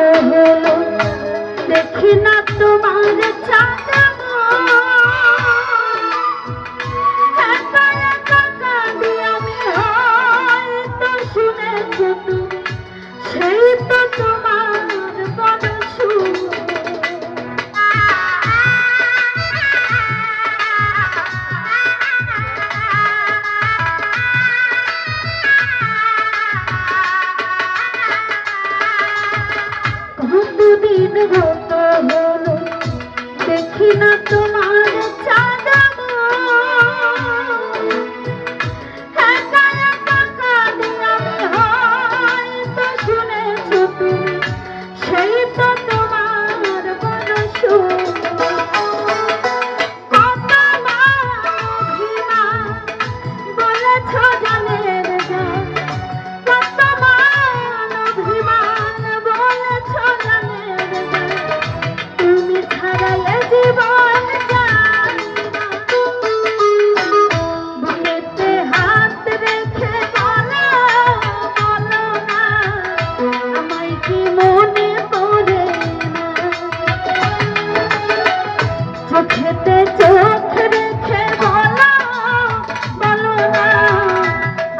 হলো দেখি না তোমার চাঁদা একা একা কাঁদি আমি হয়তো শুনেছো তুমি সেই তো তোমার বড় সুর কতদিন গত হলো দেখি না তোমার চাঁদা একা একা কাঁদি আমি হয়তো শুনেছো তুমি সেই তো তোমার বড় সুর কতবার অভিমান বলেছ জানের গান কতবার অভিমান বলেছ জানের গান তুমি ছাড়া এ জীবন জানি না বুকেতে হাত রেখে বলো বলো না আমায় কি মনে পড়ে না চোখেতে চোখ রেখে বলো বলো না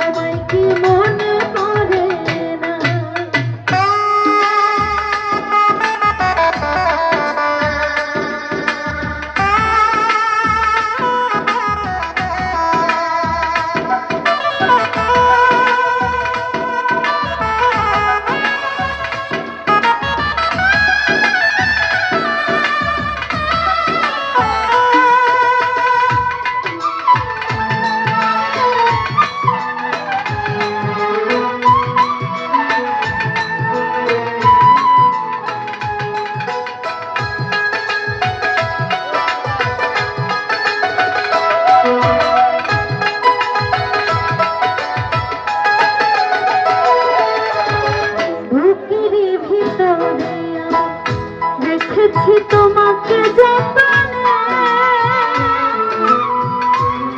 আমায় কি মনে পড়ে না বুকের ভিতরে রেখেছি তোমাকে যতনে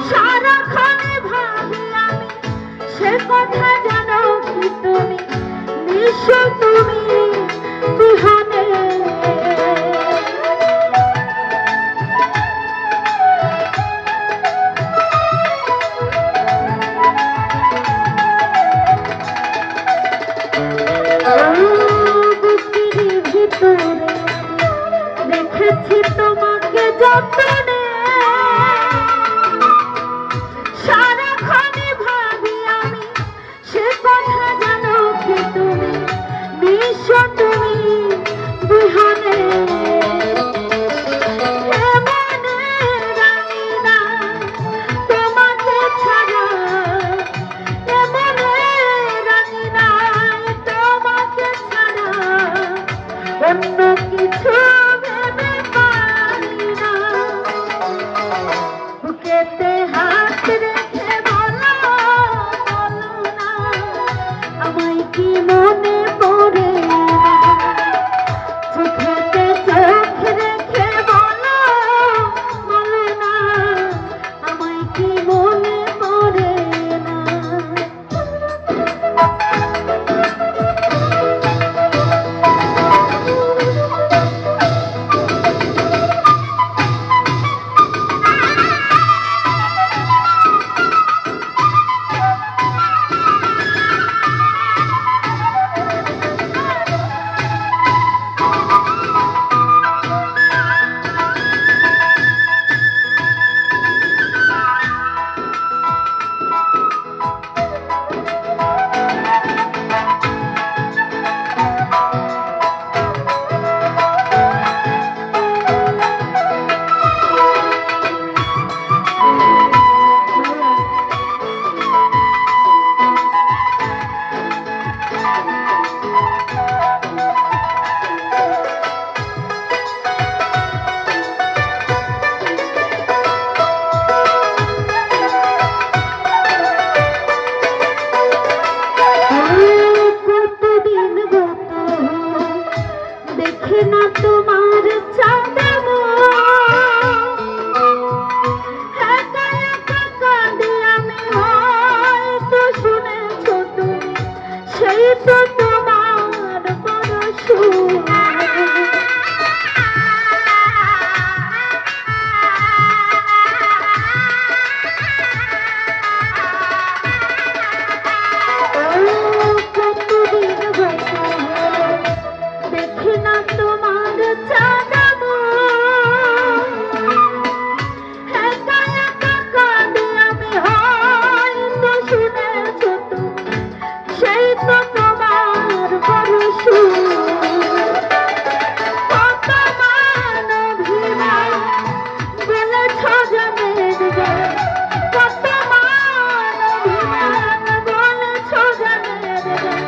সারাক্ষণে ভাবি আমি সে কথা জানো কি তুমি নিঃস্ব তুমি বিহনে বুকের ভিতরে রেখেছি তোমাকে যতনে সারাক্ষণে ভাবি আমি সে কথা জানো কি তুমি নিঃস্ব তুমি বিহনে এমনে রানী না তোমাকে ছাড়া এমনে রানী না তোমাকে ছাড়া অন্য কিছু ভেবে পারি না বুকেতে হাত রেখে বলো বলো না আমায় কি মনে পড়ে না চোখেতে চোখ রেখে বলো বলো না আমায় কি মনে পড়ে না তো তোমার বড় সুর তোমার চাঁদাবো একা একা কাঁদি আমি হয়তো শুনেছো তো সেই তো তোমার বড় সুর কত মান অভিমান বলেছ জানের গান কত মান অভিমান বলেছ জানের গান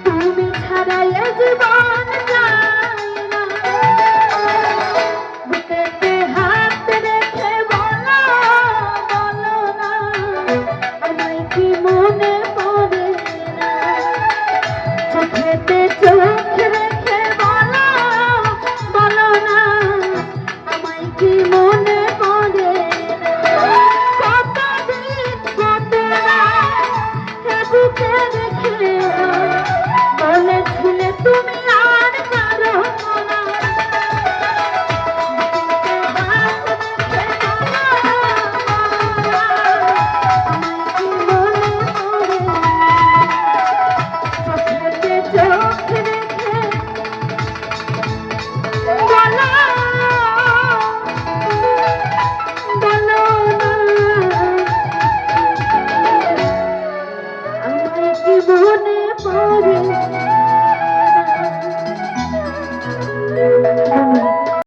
তুমি ছাড়া এ জীবন যায় না বুকেতে হাত রেখে বলো বলো না আমায় কি মনে পড়ে না চোখেতে চোখ রেখে বলো বলো না আমায় কি মনে পড়ে না কতদিন কত রাত এ বুকে রেখে বলেছিলে তুমি আর কারো না মনে পড়ে না